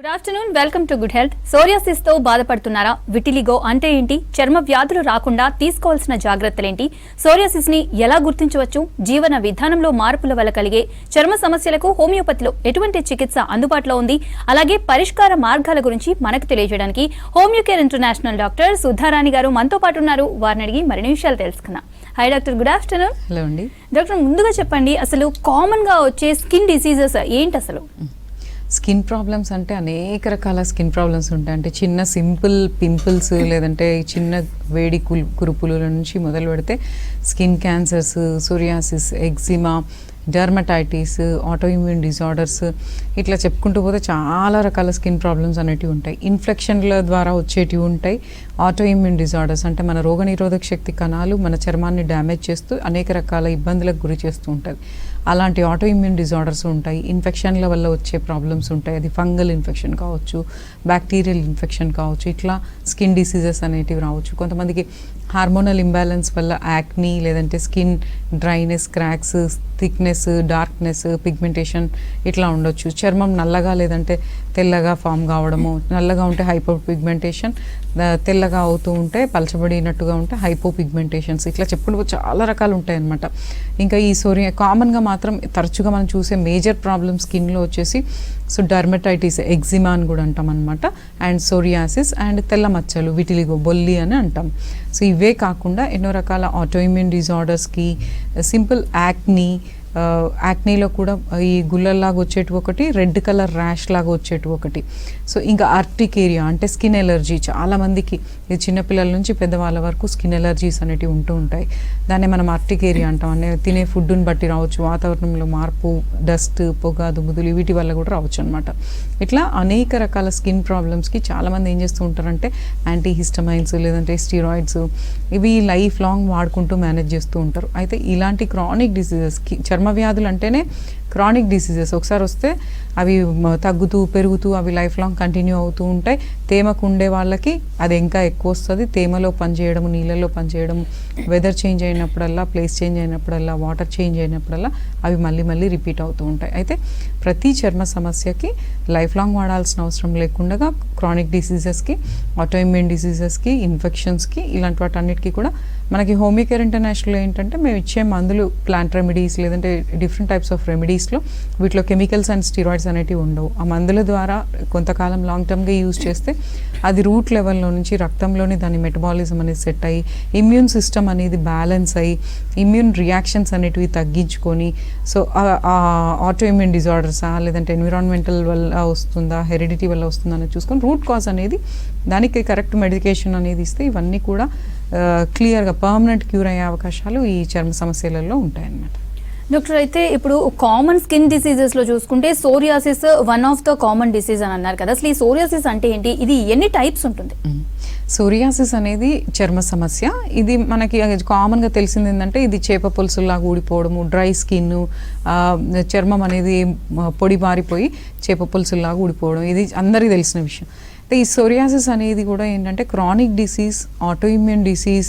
Good afternoon, welcome to good health. Psoriasis తో బాధపడుతున్నారా? Vitiligo అంటే ఏంటి? చర్మ వ్యాధులు రాకుండా తీసుకోవాల్సిన జాగ్రత్తలేంటి? సోరియాసిస్ ని ఎలా గుర్తించవచ్చు? జీవన విధానంలో మార్పుల వల్ల కలిగే చర్మ సమస్యలకు హోమియోపతిలో ఎటువంటి చికిత్స అందుబాటులో ఉంది? అలాగే పరిష్కార మార్గాల గురించి మనకు తెలియజేయడానికి హోమియోకేర్ ఇంటర్నేషనల్ డాక్టర్ సుధారాణి గారు మనతో పాటు ఉన్నారు. వారిని అడిగి మరిన్ని విషయాలు తెలుసుకుందాం. Hi doctor, good afternoon. Hello అండి డాక్టర్, ముందుగా చెప్పండి, అసలు కామన్ గా వచ్చే స్కిన్ డిసీజెస్ ఏంటి అసలు? స్కిన్ ప్రాబ్లమ్స్ అంటే అనేక రకాల స్కిన్ ప్రాబ్లమ్స్ ఉంటాయి. అంటే చిన్న సింపుల్ పింపుల్స్ లేదంటే చిన్న వేడి కురుపుల నుంచి మొదలు పెడితే skin cancers, psoriasis, eczema, dermatitis, autoimmune disorders, ఇట్లా చెప్పుకుంటూ పోతే చాలా రకాల స్కిన్ ప్రాబ్లమ్స్ అనేటివి ఉంటాయి. ఇన్ఫెక్షన్ల ద్వారా వచ్చేటివి ఉంటాయి. ఆటోఇమ్యూన్ డిజార్డర్స్ అంటే మన రోగనిరోధక శక్తి కణాలు మన చర్మాన్ని డ్యామేజ్ చేస్తూ అనేక రకాల ఇబ్బందులకు గురి చేస్తూ ఉంటుంది. అలాంటి ఆటోఇమ్యూన్ డిజార్డర్స్ ఉంటాయి. ఇన్ఫెక్షన్ల వల్ల వచ్చే ప్రాబ్లమ్స్ ఉంటాయి. అది ఫంగల్ ఇన్ఫెక్షన్ కావచ్చు, బ్యాక్టీరియల్ ఇన్ఫెక్షన్ కావచ్చు, ఇట్లా స్కిన్ డిసీజెస్ అనేటివి రావచ్చు. కొంతమందికి హార్మోనల్ ఇంబ్యాలెన్స్ వల్ల యాక్నీ లేదంటే skin dryness, cracks, thickness, darkness, pigmentation ఇట్లా ఉండొచ్చు. చర్మం నల్లగా లేదంటే తెల్లగా ఫామ్ కావడము, నల్లగా ఉంటే హైపో పిగ్మెంటేషన్, తెల్లగా అవుతూ ఉంటే పలచబడినట్టుగా ఉంటే హైపో పిగ్మెంటేషన్స్, ఇట్లా చెప్పుకుంటూ చాలా రకాలు ఉంటాయి అన్నమాట. ఇంకా ఈ కామన్గా మాత్రం తరచుగా మనం చూసే మేజర్ ప్రాబ్లమ్ స్కిన్లో వచ్చేసి డర్మటైటిస్, ఎగ్జిమా అని కూడా అంటాం అనమాట, అండ్ సోరియాసిస్, అండ్ తెల్ల మచ్చలు, విటిలిగో, బొల్లి అని అంటాం. సో ఇవే కాకుండా ఎన్నో రకాల ఆటోఇమ్యూన్ డిజార్డర్స్కి, సింపుల్ యాక్నీలో కూడా ఈ గుల్లల్లాగా వచ్చేటి ఒకటి, రెడ్ కలర్ ర్యాష్ లాగా వచ్చేటి ఒకటి. సో ఇంకా ఆర్టికేరియా అంటే స్కిన్ ఎలర్జీ, చాలామందికి ఇది చిన్నపిల్లల నుంచి పెద్దవాళ్ళ వరకు స్కిన్ ఎలర్జీస్ అనేటివి ఉంటూ ఉంటాయి. దాన్ని మనం ఆర్టికేరియా అంటాం. అంటే తినే ఫుడ్ని బట్టి రావచ్చు, వాతావరణంలో మార్పు, డస్ట్, పొగ, దుమ్ముదులు వీటి వల్ల కూడా రావచ్చు అనమాట. ఇట్లా అనేక రకాల స్కిన్ ప్రాబ్లమ్స్కి చాలామంది ఏం చేస్తూ ఉంటారంటే యాంటీ హిస్టమైన్స్ లేదంటే స్టీరాయిడ్స్ ఇవి లైఫ్ లాంగ్ వాడుకుంటూ మేనేజ్ చేస్తూ ఉంటారు. అయితే ఇలాంటి క్రానిక్ డిసీజెస్కి, చర్మ వ్యాధులు అంటేనే క్రానిక్ డిసీజెస్, ఒకసారి వస్తే అవి తగ్గుతూ పెరుగుతూ అవి లైఫ్ లాంగ్ కంటిన్యూ అవుతూ ఉంటాయి. తేమకు ఉండే వాళ్ళకి అది ఇంకా ఎక్కువ వస్తుంది. తేమలో పనిచేయడము, నీళ్ళల్లో పనిచేయడము, వెదర్ చేంజ్ అయినప్పుడల్లా, ప్లేస్ చేంజ్ అయినప్పుడల్లా, వాటర్ చేంజ్ అయినప్పుడల్లా అవి మళ్ళీ మళ్ళీ రిపీట్ అవుతూ ఉంటాయి. అయితే ప్రతి చర్మ సమస్యకి లైఫ్ లాంగ్ వాడాల్సిన అవసరం లేకుండా క్రానిక్ డిసీజెస్కి, ఆటోఇమ్యూన్ డిసీజెస్కి, ఇన్ఫెక్షన్స్కి, ఇలాంటి వాటన్నిటికీ కూడా మనకి హోమియోకేర్ ఇంటర్నేషనల్ ఏంటంటే మేము ఇచ్చే మందులు ప్లాంట్ రెమెడీస్ లేదంటే డిఫరెంట్ టైప్స్ ఆఫ్ రెమెడీస్లో వీటిలో కెమికల్స్ అండ్ స్టీరాయిడ్స్ అనేటివి ఉండవు. ఆ మందుల ద్వారా కొంతకాలం లాంగ్ టర్మ్గా యూజ్ చేస్తే అది రూట్ లెవెల్లో నుంచి రక్తంలోని దాని మెటబాలిజం అనేది సెట్ అయ్యి ఇమ్యూన్ సిస్టమ్ అనేది బ్యాలెన్స్ అయ్యి ఇమ్యూన్ రియాక్షన్స్ అనేటివి తగ్గించుకొని, సో ఆటోఇమ్యూన్ డిజార్డర్సా లేదంటే ఎన్విరాన్మెంటల్ వల్ల వస్తుందా, హెరిడిటీ వల్ల వస్తుందా అనేది చూసుకొని రూట్ కాజ్ అనేది దానికి కరెక్ట్ మెడికేషన్ అనేది ఇస్తే ఇవన్నీ కూడా క్లియర్గా పర్మనెంట్ క్యూర్ అయ్యే అవకాశాలు ఈ చర్మ సమస్యలలో ఉంటాయన్నమాట. డాక్టర్, అయితే ఇప్పుడు కామన్ స్కిన్ డిసీజెస్ లో చూసుకుంటే psoriasis one of the common disease అని అన్నారు కదా, అసలు ఈ సోరియాసిస్ అంటే ఏంటి? ఇది ఎన్ని టైప్స్ ఉంటుంది? సోరియాసిస్ అనేది చర్మ సమస్య. ఇది మనకి కామన్గా తెలిసింది ఏంటంటే ఇది చేప పులుసులాగా ఊడిపోవడము, డ్రై స్కిన్, చర్మం అనేది పొడి మారిపోయి చేప పులుసులాగా ఊడిపోవడం, ఇది అందరికీ తెలిసిన విషయం. ఈ సోరియాసిస్ అనేది కూడా ఏంటంటే క్రానిక్ డిసీజ్, ఆటోఇమ్యూన్ డిసీజ్,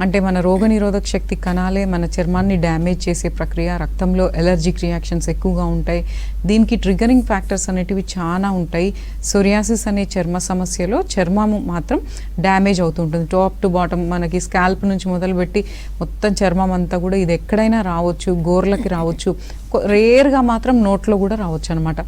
అంటే మన రోగనిరోధక శక్తి కణాలే మన చర్మాన్ని డ్యామేజ్ చేసే ప్రక్రియ. రక్తంలో ఎలర్జిక్ రియాక్షన్స్ ఎక్కువగా ఉంటాయి. దీనికి ట్రిగరింగ్ ఫ్యాక్టర్స్ అనేటివి చాలా ఉంటాయి. సోరియాసిస్ అనే చర్మ సమస్యలో చర్మము మాత్రం డ్యామేజ్ అవుతూ ఉంటుంది. టాప్ టు బాటమ్ మనకి స్కాల్ప్ నుంచి మొదలుపెట్టి మొత్తం చర్మం అంతా కూడా ఇది ఎక్కడైనా రావచ్చు, గోర్లకి రావచ్చు, రేర్గా మాత్రం నోట్లో కూడా రావచ్చు అనమాట.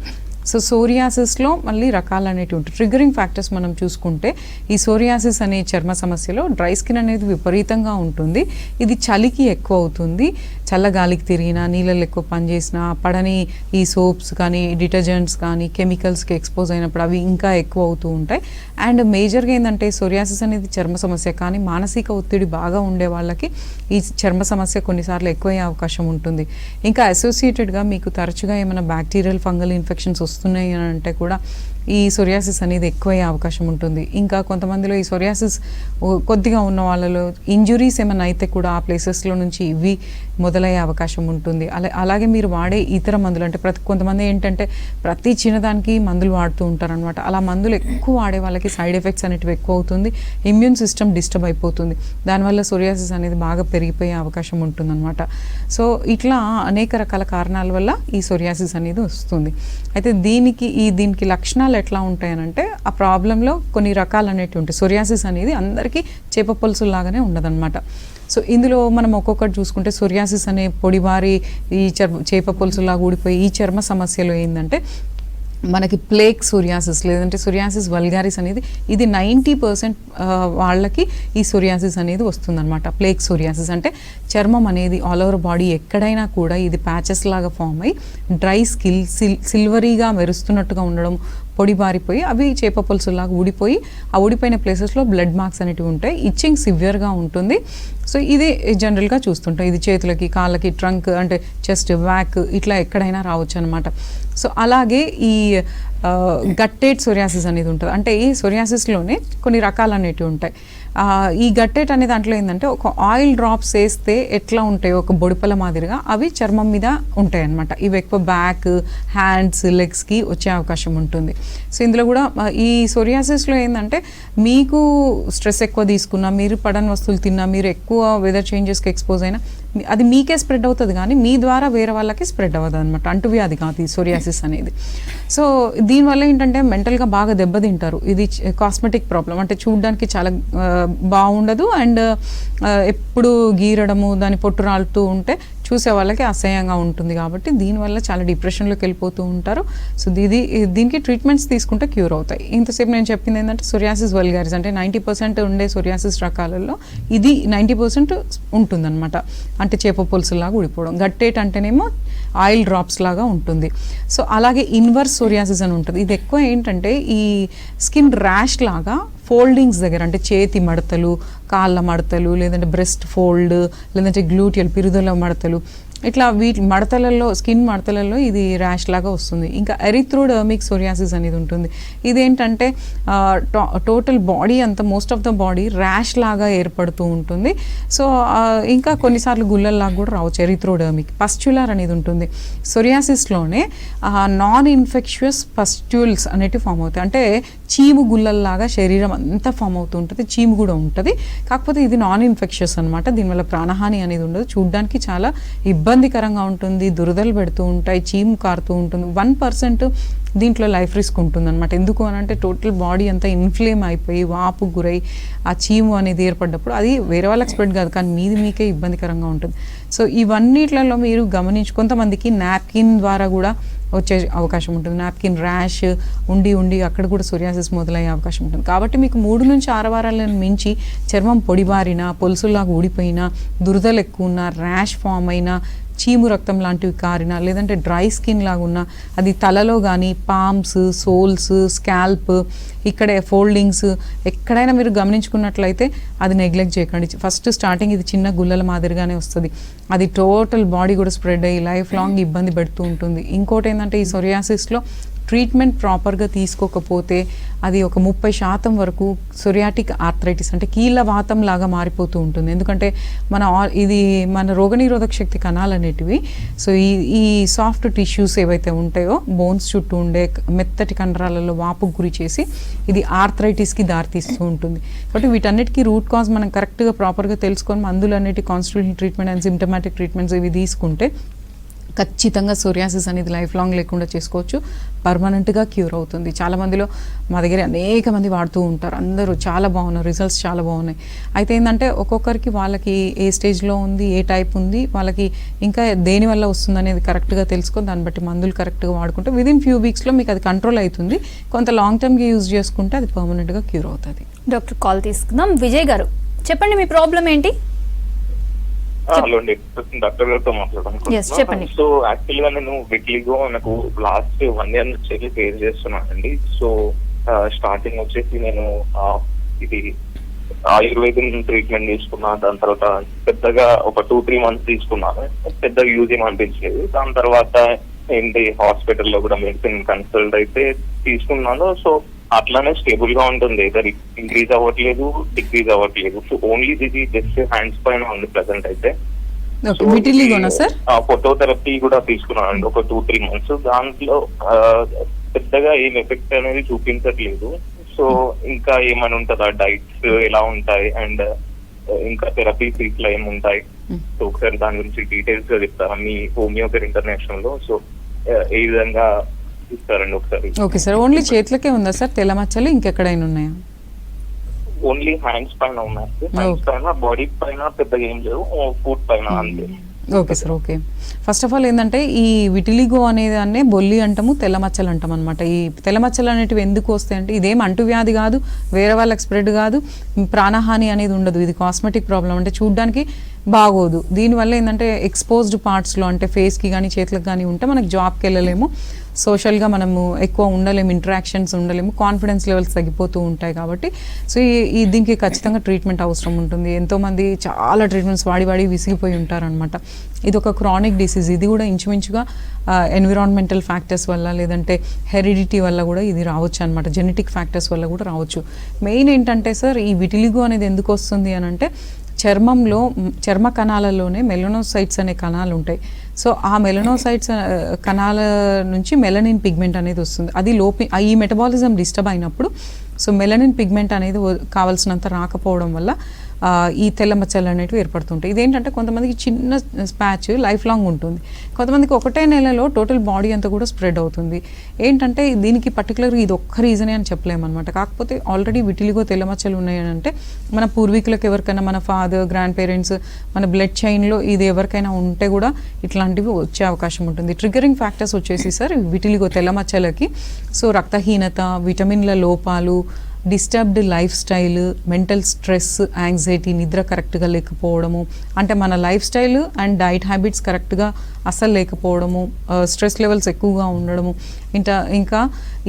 సో సోరియాసిస్లో మళ్ళీ రకాలు అనేటివి ఉంటాయి. ట్రిగరింగ్ ఫ్యాక్టర్స్ మనం చూసుకుంటే ఈ సోరియాసిస్ అనే చర్మ సమస్యలో డ్రై స్కిన్ అనేది విపరీతంగా ఉంటుంది. ఇది చలికి ఎక్కువ అవుతుంది. చల్లగాలికి తిరిగినా, నీళ్ళలో ఎక్కువ పనిచేసినా, పడని ఈ సోప్స్ కానీ, డిటర్జెంట్స్ కానీ, కెమికల్స్కి ఎక్స్పోజ్ అయినప్పుడు అవి ఇంకా ఎక్కువ అవుతూ ఉంటాయి. అండ్ మేజర్గా ఏంటంటే సోరియాసిస్ అనేది చర్మ సమస్య, కానీ మానసిక ఒత్తిడి బాగా ఉండే వాళ్ళకి ఈ చర్మ సమస్య కొన్నిసార్లు ఎక్కువయ్యే అవకాశం ఉంటుంది. ఇంకా అసోసియేటెడ్గా మీకు తరచుగా ఏమైనా బ్యాక్టీరియల్, ఫంగల్ ఇన్ఫెక్షన్స్ వస్తున్నాయి అని అంటే కూడా ఈ సోరియాసిస్ అనేది ఎక్కువయ్యే అవకాశం ఉంటుంది. ఇంకా కొంతమందిలో ఈ సోరియాసిస్ కొద్దిగా ఉన్న వాళ్ళలో ఇంజురీస్ ఏమైనా అయితే కూడా ఆ ప్లేసెస్లో నుంచి ఇవి మొదలయ్యే అవకాశం ఉంటుంది. అలాగే మీరు వాడే ఇతర మందులు అంటే కొంతమంది ఏంటంటే ప్రతి చిన్నదానికి మందులు వాడుతూ ఉంటారనమాట. అలా మందులు ఎక్కువ వాడే వాళ్ళకి సైడ్ ఎఫెక్ట్స్ అనేటివి ఎక్కువ అవుతుంది, ఇమ్యూన్ సిస్టమ్ డిస్టర్బ్ అయిపోతుంది, దానివల్ల సోరియాసిస్ అనేది బాగా పెరిగిపోయే అవకాశం ఉంటుందన్నమాట. సో ఇట్లా అనేక రకాల కారణాల వల్ల ఈ సోరియాసిస్ అనేది వస్తుంది. అయితే దీనికి లక్షణాలు ఎట్లా ఉంటాయనంటే ఆ ప్రాబ్లంలో కొన్ని రకాలు అనేటివి ఉంటాయి. సోరియాసిస్ అనేది అందరికీ చేప పులుసు లాగానే ఉండదన్నమాట. సో ఇందులో మనం ఒక్కొక్కటి చూసుకుంటే సోరియాసిస్ అనే పొడిబారి ఈ చేప పులుసులాగా ఊడిపోయి ఈ చర్మ సమస్యలు ఏంటంటే మనకి ప్లేక్ సోరియాసిస్ లేదంటే సోరియాసిస్ వల్గారిస్ అనేది ఇది 90% వాళ్ళకి ఈ సోరియాసిస్ అనేది వస్తుందన్నమాట. ప్లేక్ సోరియాసిస్ అంటే చర్మం అనేది ఆల్ ఓవర్ బాడీ ఎక్కడైనా కూడా ఇది ప్యాచెస్ లాగా ఫామ్ అయ్యి డ్రై సిల్వరీగా మెరుస్తున్నట్టుగా ఉండడం, పొడి బారిపోయి అవి చేప పులుసులాగా ఊడిపోయి ఆ ఊడిపోయిన ప్లేసెస్లో బ్లడ్ మార్క్స్ అనేటివి ఉంటాయి, ఇచ్చింగ్ సివియర్గా ఉంటుంది. సో ఇది జనరల్గా చూస్తుంటాం. ఇది చేతులకి, కాళ్ళకి, ట్రంక్ అంటే చెస్ట్, బ్యాక్ ఇట్లా ఎక్కడైనా రావచ్చు అనమాట. సో అలాగే ఈ గట్టేట్ సోరియాసిస్ అనేది ఉంటుంది. అంటే ఈ సోరియాసిస్లోనే కొన్ని రకాలు అనేటివి ఉంటాయి. ఈ గట్టేట్ అనే దాంట్లో ఏంటంటే ఒక ఆయిల్ డ్రాప్స్ వేస్తే ఎట్లా ఉంటాయో ఒక బొడిపల మాదిరిగా అవి చర్మం మీద ఉంటాయి అన్నమాట. ఇవి ఎక్కువ బ్యాక్, హ్యాండ్స్, లెగ్స్కి వచ్చే అవకాశం ఉంటుంది. సో ఇందులో కూడా ఈ సోరియాసిస్లో ఏంటంటే మీకు స్ట్రెస్ ఎక్కువ తీసుకున్నా, మీరు పడని వస్తువులు తిన్నా, మీరు ఎక్కువ వెదర్ చేంజెస్కి ఎక్స్పోజ్ అయినా అది మీకే స్ప్రెడ్ అవుతుంది కానీ మీ ద్వారా వేరే వాళ్ళకి స్ప్రెడ్ అవ్వదు అనమాట. అంటువ్యాధి కాదు ఈ సోరియాసిస్ అనేది. సో దీనివల్ల ఏంటంటే మెంటల్గా బాగా దెబ్బతింటారు. ఇది కాస్మెటిక్ ప్రాబ్లం, అంటే చూడడానికి చాలా బాగుండదు అండ్ ఎప్పుడు గీరడము, దాని పొట్టు రాలుతూ ఉంటే చూసే వాళ్ళకి అసహ్యంగా ఉంటుంది. కాబట్టి దీనివల్ల చాలా డిప్రెషన్లోకి వెళ్ళిపోతూ ఉంటారు. సో దీనికి ట్రీట్మెంట్స్ తీసుకుంటే క్యూర్ అవుతాయి. ఇంతసేపు నేను చెప్పింది ఏంటంటే సోరియాసిస్ వల్గారిస్ అంటే 90% ఉండే సోరియాసిస్ రకాలలో ఇది 90% ఉంటుందన్నమాట. అంటే చేప పులుసులాగా ఊడిపోవడం. గట్టేట్ అంటేనేమో ఆయిల్ డ్రాప్స్ లాగా ఉంటుంది. సో అలాగే ఇన్వర్స్ సోరియాసిస్ అని ఉంటుంది. ఇది ఎక్కువ ఏంటంటే ఈ స్కిన్ ర్యాష్ లాగా ఫోల్డింగ్స్ దగ్గర, అంటే చేతి మడతలు, కాళ్ళ మడతలు, లేదంటే బ్రెస్ట్ ఫోల్డ్, లేదంటే గ్లూటియల్ పిరుదల మడతలు, ఇట్లా వీటి మడతలలో, స్కిన్ మడతలలో ఇది ర్యాష్ లాగా వస్తుంది. ఇంకా ఎరిథ్రోడర్మిక్ సోరియాసిస్ అనేది ఉంటుంది. ఇదేంటంటే టోటల్ బాడీ అంతా, most of the body rash లాగా ఏర్పడుతూ ఉంటుంది. సో ఇంకా కొన్నిసార్లు గుల్లల్లాగా కూడా రావచ్చు. ఎరిథ్రోడర్మిక్ పస్ట్యులర్ అనేది ఉంటుంది. సోరియాసిస్లోనే నాన్ ఇన్ఫెక్షియస్ పస్ట్యూల్స్ అనేటివి ఫామ్ అవుతాయి. అంటే చీము గుల్లల్లాగా శరీరం అంతా ఫామ్ అవుతూ ఉంటుంది, చీము కూడా ఉంటుంది. కాకపోతే ఇది నాన్ ఇన్ఫెక్షియస్ అనమాట. దీనివల్ల ప్రాణహాని అనేది ఉండదు. చూడ్డానికి చాలా ఇబ్బందికరంగా ఉంటుంది, దురదలు పెడుతూ ఉంటాయి, చీము కారుతూ ఉంటుంది. 1% దీంట్లో లైఫ్ రిస్క్ ఉంటుంది అనమాట. ఎందుకు అని అంటే టోటల్ బాడీ అంతా ఇన్ఫ్లేమ్ అయిపోయి వాపు గురై ఆ చీము అనేది ఏర్పడ్డప్పుడు అది వేరే వాళ్ళకి స్ప్రెడ్ కాదు కానీ మీకే ఇబ్బందికరంగా ఉంటుంది. సో ఇవన్నిట్లలో మీరు గమనించి, కొంతమందికి నాప్కిన్ ద్వారా కూడా వచ్చే అవకాశం ఉంటుంది. నాప్కిన్ ర్యాష్ ఉండి అక్కడ కూడా సోరియాసిస్ మొదలయ్యే అవకాశం ఉంటుంది. కాబట్టి మీకు 3 నుంచి 6 వారాలను మించి చర్మం పొడిబారినా, పొలుసులాగా ఊడిపోయినా, దురదలు ఎక్కువ ఉన్నా, ర్యాష్ ఫామ్ అయినా, చీము రక్తం లాంటివి కారినా, లేదంటే డ్రై స్కిన్ లాగా ఉన్నా, అది తలలో కానీ పామ్స్, సోల్స్, స్కాల్ప్, ఇక్కడే ఫోల్డింగ్స్ ఎక్కడైనా మీరు గమనించుకున్నట్లయితే అది నెగ్లెక్ట్ చేయకండి. ఫస్ట్ స్టార్టింగ్ ఇది చిన్న గుల్లల మాదిరిగానే వస్తుంది. అది టోటల్ బాడీ కూడా స్ప్రెడ్ అయ్యి లైఫ్ లాంగ్ ఇబ్బంది పెడుతూ ఉంటుంది. ఇంకోటి ఏంటంటే ఈ సోరియాసిస్లో ట్రీట్మెంట్ ప్రాపర్గా తీసుకోకపోతే అది ఒక 30% వరకు సోరియాటిక్ ఆర్థరైటిస్ అంటే కీళ్ళ వాతం లాగా మారిపోతూ ఉంటుంది. ఎందుకంటే మన రోగనిరోధక శక్తి కణాలు అనేటివి, సో ఈ సాఫ్ట్ టిష్యూస్ ఏవైతే ఉంటాయో బోన్స్ చుట్టూ ఉండే మెత్తటి కండరాలలో వాపుకు గురి చేసి ఇది ఆర్థరైటిస్కి దారితీస్తూ ఉంటుంది. కాబట్టి వీటన్నిటికీ రూట్ కాజ్ మనం కరెక్ట్గా ప్రాపర్గా తెలుసుకొని మందులు అన్నిటి constitution treatment and symptomatic treatments ఇవి తీసుకుంటే ఖచ్చితంగా సోరియాసిస్ అనేది లైఫ్ లాంగ్ లేకుండా చేసుకోవచ్చు, పర్మనెంట్గా క్యూర్ అవుతుంది. చాలా మందిలో మా దగ్గర అనేక మంది వాడుతూ ఉంటారు, అందరూ చాలా బాగున్నారు, రిజల్ట్స్ చాలా బాగున్నాయి. అయితే ఏంటంటే ఒక్కొక్కరికి వాళ్ళకి ఏ స్టేజ్లో ఉంది, ఏ టైప్ ఉంది, వాళ్ళకి ఇంకా దేనివల్ల వస్తుంది అనేది కరెక్ట్గా తెలుసుకొని దాన్ని బట్టి మందులు కరెక్ట్గా వాడుకుంటే విదిన్ ఫ్యూ వీక్స్లో మీకు అది కంట్రోల్ అవుతుంది. కొంత లాంగ్ టర్మ్గా యూజ్ చేసుకుంటే అది పర్మనెంట్గా క్యూర్ అవుతుంది. డాక్టర్ కాల్ తీసుకుందాం. విజయ్ గారు చెప్పండి, మీ ప్రాబ్లం ఏంటి? హలో అండి, డాక్టర్ గారితో మాట్లాడాను. సో యాక్చువల్ గా నేను వీక్లీగా నాకు లాస్ట్ 1 year నుంచి ఫేస్ చేస్తున్నానండి. సో స్టార్టింగ్ వచ్చేసి నేను ఇది ఆయుర్వేదం ట్రీట్మెంట్ తీసుకున్నా. దాని తర్వాత పెద్దగా ఒక 2-3 months తీసుకున్నాను, పెద్దగా యూజ్ ఏం అనిపించలేదు. దాని తర్వాత ఏంటి హాస్పిటల్లో కూడా మెడిసిన్ కన్సల్ట్ అయితే తీసుకున్నాను. సో అట్లానే స్టేబుల్ గా ఉంటుంది, ఏదర్ ఇంక్రీజ్ అవ్వట్లేదు, డిక్రీజ్ అవ్వట్లేదు. సో ఓన్లీ ఇది జస్ట్ హ్యాండ్స్ పైన ఉంది ప్రెసెంట్ అయితే. Okay, vitiligoనా, sir? ఫోటోథెరపీ కూడా తీసుకున్నానండి ఒక 2-3 months. దాంట్లో పెద్దగా ఏం ఎఫెక్ట్ అనేది చూపించట్లేదు. సో ఇంకా ఏమైనా ఉంటుందా, డైట్స్ ఎలా ఉంటాయి అండ్ ఇంకా థెరపీస్ ఇట్లా ఏముంటాయి? సో ఒకసారి దాని గురించి డీటెయిల్స్ గా చెప్తారా మీ హోమియోపతి ఇంటర్నేషనల్ లో? సో ఏ విధంగా ఇస్తారండి ఒకసారి? ఓకే సార్, ఓన్లీ చేతులకే ఉందా సార్ తెల్ల మచ్చలు, ఇంకెక్కడైనా ఉన్నాయా? ఓన్లీ హ్యాండ్స్ పైన ఉన్నాయి, హ్యాండ్స్ పైన, బాడీ పైన పెద్దగా ఏం లేవు, ఫుట్ పైన అంతే. Okay sir, okay. First of all ఏంటంటే ఈ విటిలిగో అనేదాన్నే బొల్లి అంటాము, తెల్ల మచ్చలు అంటాం అనమాట. ఈ తెల్ల మచ్చలు అనేటివి ఎందుకు వస్తాయి అంటే ఇదేం అంటువ్యాధి కాదు, వేరే వాళ్ళకి స్ప్రెడ్ కాదు, ప్రాణహాని అనేది ఉండదు. ఇది కాస్మెటిక్ ప్రాబ్లం, అంటే చూడ్డానికి బాగోదు. దీనివల్ల ఏంటంటే ఎక్స్పోజ్డ్ పార్ట్స్లో అంటే ఫేస్కి కానీ చేతులకు కానీ ఉంటే మనకి జాబ్కి వెళ్ళలేము, సోషల్గా మనము ఎక్కువ ఉండలేము, ఇంటరాక్షన్స్ ఉండలేము, కాన్ఫిడెన్స్ లెవెల్స్ తగ్గిపోతూ ఉంటాయి. కాబట్టి సో ఈ దీనికి ఖచ్చితంగా ట్రీట్మెంట్ అవసరం ఉంటుంది. ఎంతోమంది చాలా ట్రీట్మెంట్స్ వాడి విసిగిపోయి ఉంటారనమాట. ఇది ఒక క్రానిక్ డిసీజ్. ఇది కూడా ఇంచుమించుగా ఎన్విరాన్మెంటల్ ఫ్యాక్టర్స్ వల్ల లేదంటే హెరిడిటీ వల్ల కూడా ఇది రావచ్చు అనమాట, జెనెటిక్ ఫ్యాక్టర్స్ వల్ల కూడా రావచ్చు. మెయిన్ ఏంటంటే సార్ ఈ విటిలిగో అనేది ఎందుకు వస్తుంది అని అంటే చర్మంలో చర్మ కణాలలోనే మెలనోసైట్స్ అనే కణాలు ఉంటాయి. సో ఆ మెలనోసైట్స్ కణాల నుంచి మెలనిన్ పిగ్మెంట్ అనేది వస్తుంది. అది ఈ మెటబాలిజం డిస్టర్బ్ అయినప్పుడు సో మెలనిన్ పిగ్మెంట్ అనేది కావాల్సినంత రాకపోవడం వల్ల ఈ తెల్ల మచ్చలు అనేటివి ఏర్పడుతుంటాయి. ఇదేంటంటే కొంతమందికి చిన్న స్పాచ్ లైఫ్ లాంగ్ ఉంటుంది, కొంతమందికి ఒకటే నెలలో టోటల్ బాడీ అంతా కూడా స్ప్రెడ్ అవుతుంది. ఏంటంటే దీనికి పర్టికులర్గా ఇది ఒక్క రీజనే అని చెప్పలేమన్నమాట. కాకపోతే ఆల్రెడీ విటిలిగో తెల్ల మచ్చలు ఉన్నాయని అంటే మన పూర్వీకులకు ఎవరికైనా, మన ఫాదర్, గ్రాండ్ పేరెంట్స్, మన బ్లడ్ చైన్లో ఇది ఎవరికైనా ఉంటే కూడా ఇట్లాంటివి వచ్చే అవకాశం ఉంటుంది. ట్రిగరింగ్ ఫ్యాక్టర్స్ వచ్చేసి సార్ విటిలిగో తెల్ల మచ్చలకి సో రక్తహీనత, విటమిన్ల లోపాలు, disturbed life style, mental stress, anxiety, నిద్ర కరెక్ట్గా లేకపోవడము, అంటే మన life style and diet habits కరెక్ట్గా అస్సలు లేకపోవడము, స్ట్రెస్ లెవెల్స్ ఎక్కువగా ఉండడము. ఇంకా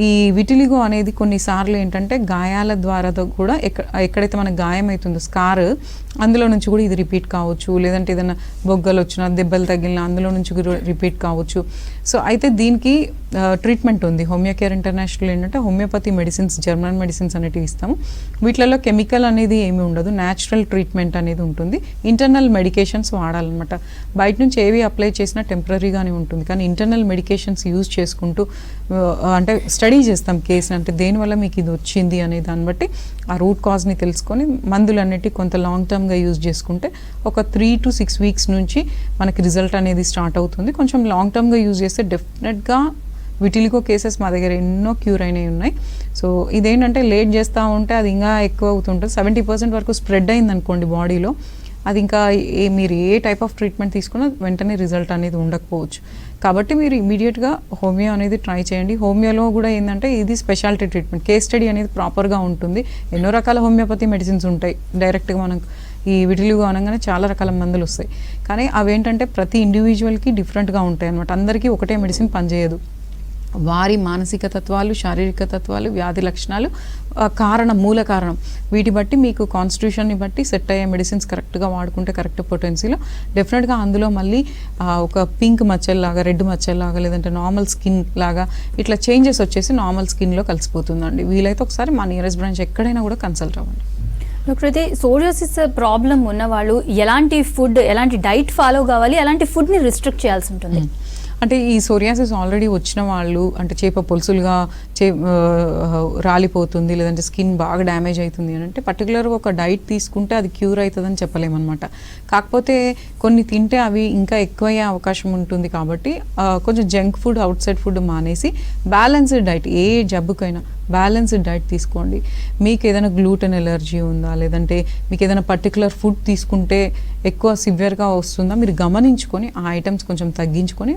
ఈ విటిలిగో అనేది కొన్నిసార్లు ఏంటంటే గాయాల ద్వారా కూడా ఎక్కడైతే మనకు గాయం అవుతుందో స్కార్, అందులో నుంచి కూడా ఇది రిపీట్ కావచ్చు, లేదంటే ఏదైనా బొగ్గలు వచ్చినా, దెబ్బలు తగిలినా అందులో నుంచి కూడా రిపీట్ కావచ్చు. సో అయితే దీనికి ట్రీట్మెంట్ ఉంది. హోమియోకేర్ ఇంటర్నేషనల్ ఏంటంటే హోమియోపతి మెడిసిన్స్, జర్మన్ మెడిసిన్స్ అనేటివి ఇస్తాము. వీటిలలో కెమికల్ అనేది ఏమీ ఉండదు, న్యాచురల్ ట్రీట్మెంట్ అనేది ఉంటుంది. ఇంటర్నల్ మెడికేషన్స్ వాడాలన్నమాట. బయట నుంచి ఏవి అప్లై చేసినా టెంపరీగానే ఉంటుంది, కానీ ఇంటర్నల్ మెడికేషన్స్ యూజ్ చేసుకుంటూ అంటే స్టడీ చేస్తాం కేసుని, అంటే దేనివల్ల మీకు ఇది వచ్చింది అనే దాన్ని బట్టి ఆ రూట్ కాజ్ని తెలుసుకొని మందులు అన్నిటి కొంత లాంగ్ టర్మ్గా యూజ్ చేసుకుంటే ఒక 3 to 6 weeks నుంచి మనకి రిజల్ట్ అనేది స్టార్ట్ అవుతుంది. కొంచెం లాంగ్ టర్మ్గా యూజ్ చేస్తే డెఫినెట్గా విటిలిగో కేసెస్ మా దగ్గర ఎన్నో క్యూర్ అయినవి ఉన్నాయి. సో ఇదేంటంటే లేట్ చేస్తూ ఉంటే అది ఇంకా ఎక్కువ అవుతుంటుంది. 70% వరకు స్ప్రెడ్ అయింది అనుకోండి బాడీలో, అది ఇంకా మీరు ఏ టైప్ ఆఫ్ ట్రీట్మెంట్ తీసుకున్నా వెంటనే రిజల్ట్ అనేది ఉండకపోవచ్చు. కాబట్టి మీరు ఇమీడియట్గా హోమియో అనేది ట్రై చేయండి. హోమియోలో కూడా ఏంటంటే ఇది స్పెషాలిటీ ట్రీట్మెంట్, కేస్ స్టడీ అనేది ప్రాపర్గా ఉంటుంది. ఎన్నో రకాల హోమియోపతి మెడిసిన్స్ ఉంటాయి, డైరెక్ట్గా మనకు ఈ విటిలిగో అనగానే చాలా రకాల మందులు వస్తాయి, కానీ అవేంటంటే ప్రతి ఇండివిజువల్కి డిఫరెంట్గా ఉంటాయి అన్నమాట. అందరికీ ఒకటే మెడిసిన్ పనిచేయదు. వారి మానసిక తత్వాలు, శారీరక తత్వాలు, వ్యాధి లక్షణాలు, మూల కారణం వీటి బట్టి మీకు కాన్స్టిట్యూషన్ని బట్టి సెట్ అయ్యే మెడిసిన్స్ కరెక్ట్గా వాడుకుంటే కరెక్ట్ పొటెన్సీలో డెఫినెట్గా అందులో మళ్ళీ ఒక పింక్ మచ్చల్లాగా, రెడ్ మచ్చల్లాగా, లేదంటే నార్మల్ స్కిన్ లాగా ఇట్లా చేంజెస్ వచ్చేసి నార్మల్ స్కిన్లో కలిసిపోతుందండి. వీలైతే ఒకసారి మా నియరెస్ట్ బ్రాంచ్ ఎక్కడైనా కూడా కన్సల్ట్ అవ్వండి. డాక్టర్, అయితే సోరియాసిస్ ప్రాబ్లం ఉన్నవాళ్ళు ఎలాంటి ఫుడ్, ఎలాంటి డైట్ ఫాలో కావాలి, ఎలాంటి ఫుడ్ని రిస్ట్రిక్ట్ చేయాల్సి ఉంటుంది? అంటే ఈ సోరియాసిస్ ఆల్రెడీ వచ్చిన వాళ్ళు, అంటే చేప పొలుసులుగా రాలిపోతుంది, లేదంటే స్కిన్ బాగా డ్యామేజ్ అవుతుంది అని అంటే పర్టికులర్గా ఒక డైట్ తీసుకుంటే అది క్యూర్ అవుతుందని చెప్పలేమన్నమాట. కాకపోతే కొన్ని తింటే అవి ఇంకా ఎక్కువయ్యే అవకాశం ఉంటుంది. కాబట్టి కొంచెం junk food, out side food మానేసి బ్యాలెన్స్డ్ డైట్, ఏ జబ్బుకైనా బ్యాలెన్స్డ్ డైట్ తీసుకోండి. మీకు ఏదైనా గ్లూటెన్ ఎలర్జీ ఉందా, లేదంటే మీకు ఏదైనా పర్టికులర్ ఫుడ్ తీసుకుంటే ఎక్కువ సివియర్గా వస్తుందా మీరు గమనించుకొని ఆ ఐటమ్స్ కొంచెం తగ్గించుకొని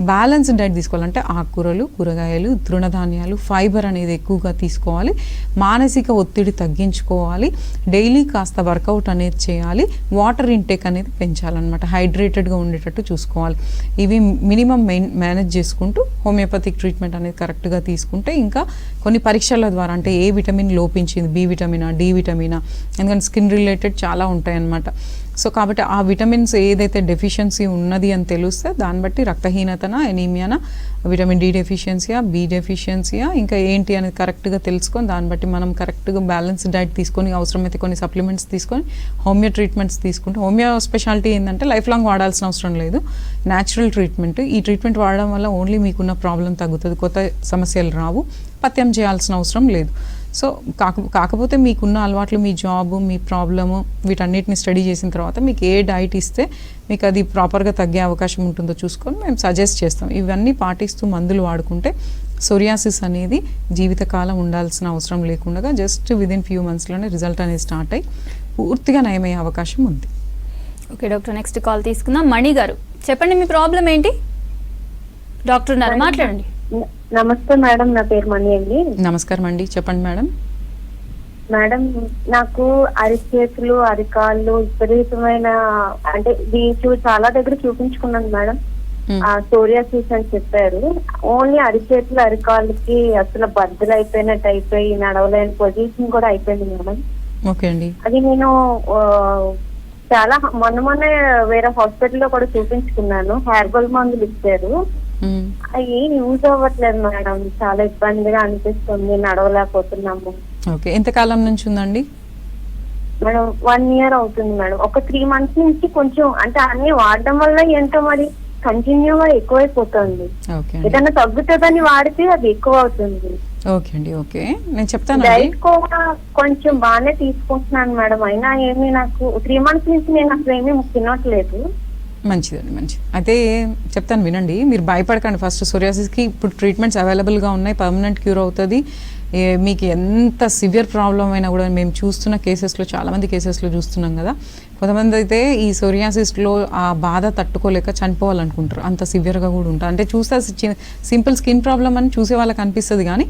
బ్యాలెన్స్డ్ డైట్ తీసుకోవాలంటే ఆకుకూరలు, కూరగాయలు, తృణధాన్యాలు, ఫైబర్ అనేది ఎక్కువగా తీసుకోవాలి. మానసిక ఒత్తిడి తగ్గించుకోవాలి. డైలీ కాస్త వర్కౌట్ అనేది చేయాలి. వాటర్ ఇంటేక్ అనేది పెంచాలన్నమాట. హైడ్రేటెడ్గా ఉండేటట్టు చూసుకోవాలి. ఇవి మినిమం మేనేజ్ చేసుకుంటూ హోమియోపతిక్ ట్రీట్మెంట్ అనేది కరెక్ట్గా తీసుకుంటే ఇంకా కొన్ని పరీక్షల ద్వారా, అంటే ఏ విటమిన్ లోపించింది, బి విటమినా, డి విటమినా, ఎందుకంటే స్కిన్ రిలేటెడ్ చాలా ఉంటాయి అన్నమాట. సో కాబట్టి ఆ విటమిన్స్ ఏదైతే డెఫిషియన్సీ ఉన్నది అని తెలిస్తే దాన్ని బట్టి రక్తహీనతనా, ఎనీమియానా, విటమిన్ డి డెఫిషియన్సీయా, బి డెఫిషియన్సీయా, ఇంకా ఏంటి అనేది కరెక్ట్గా తెలుసుకొని దాన్ని బట్టి మనం కరెక్ట్గా బ్యాలెన్స్ డైట్ తీసుకొని అవసరమైతే కొన్ని సప్లిమెంట్స్ తీసుకొని హోమియో ట్రీట్మెంట్స్ తీసుకుంటే, హోమియో స్పెషాలిటీ ఏంటంటే లైఫ్ లాంగ్ వాడాల్సిన అవసరం లేదు, న్యాచురల్ ట్రీట్మెంట్. ఈ ట్రీట్మెంట్ వాడడం వల్ల ఓన్లీ మీకున్న ప్రాబ్లం తగ్గుతుంది, కొత్త సమస్యలు రావు, పథ్యం చేయాల్సిన అవసరం లేదు. సో కాకపోతే మీకున్న అలవాట్లు, మీ జాబు, మీ ప్రాబ్లము, వీటన్నిటిని స్టడీ చేసిన తర్వాత మీకు ఏ డైట్ ఇస్తే మీకు అది ప్రాపర్గా తగ్గే అవకాశం ఉంటుందో చూసుకొని మేము సజెస్ట్ చేస్తాం. ఇవన్నీ పాటిస్తూ మందులు వాడుకుంటే సోరియాసిస్ అనేది జీవితకాలం ఉండాల్సిన అవసరం లేకుండా జస్ట్ విదిన్ ఫ్యూ మంత్స్లోనే రిజల్ట్ అనేది స్టార్ట్ అయ్యి పూర్తిగా నయమయ్యే అవకాశం ఉంది. ఓకే డాక్టర్, నెక్స్ట్ కాల్ తీసుకుందాం. మణి గారు, చెప్పండి మీ ప్రాబ్లం ఏంటి? డాక్టర్ ఉన్నారు, మాట్లాడండి. నమస్తే మేడం, నా పేరు మణి అండి. నమస్కారం అండి, చెప్పండి మేడం. మేడం, నాకు అరిచేతులు, అరికాళ్ళు విపరీతమైన, అంటే చాలా దగ్గర చూపించుకున్నాను మేడం. ఆ సోరియాసిస్ అని చెప్పారు. ఓన్లీ అరిచేతులు, అరికాళ్ళకి అసలు బద్దలు అయిపోయినట్టు అయిపోయి నడవలేని పొజిషన్ కూడా అయిపోయింది మేడం. ఓకే అండి. అది నేను చాలా మొన్నే వేరే హాస్పిటల్లో కూడా చూపించుకున్నాను. హెర్బల్ మందులు ఇచ్చారు, అవి యూజ్ అవ్వట్లేదు మేడం. చాలా ఇబ్బందిగా అనిపిస్తుంది, నడవలేకపోతున్నాము. ఓకే, ఎంతకాలం నుంచి ఉందండి మేడం? 1 year అవుతుంది మేడం. ఒక 3 months నుంచి కొంచెం, అంటే అన్ని వాడడం వల్ల ఏంటో మరి కంటిన్యూగా ఎక్కువైపోతుంది. ఏదైనా తగ్గుతుందని వాడితే అది ఎక్కువ అవుతుంది. ఓకే అండి, ఓకే, నేను చెప్తాను. డైట్ కూడా కొంచెం బాగానే తీసుకుంటున్నాను మేడం, అయినా ఏమి నాకు 3 months నుంచి నేను అసలు ఏమీ తినట్లేదు. మంచిదండి, మంచిది. అయితే చెప్తాను వినండి, మీరు భయపడకండి. ఫస్ట్ సోరియాసిస్కి ఇప్పుడు ట్రీట్మెంట్స్ అవైలబుల్గా ఉన్నాయి, పర్మనెంట్ క్యూర్ అవుతుంది. మీకు ఎంత సివియర్ ప్రాబ్లం అయినా కూడా మేము చూస్తున్న కేసెస్లో, చాలామంది కేసెస్లో చూస్తున్నాం కదా, కొంతమంది అయితే ఈ సోరియాసిస్లో ఆ బాధ తట్టుకోలేక చనిపోవాలనుకుంటారు, అంత సివియర్గా కూడా ఉంటారు. అంటే చూస్తే సింపుల్ స్కిన్ ప్రాబ్లం అని చూసే వాళ్ళకి అనిపిస్తుంది, కానీ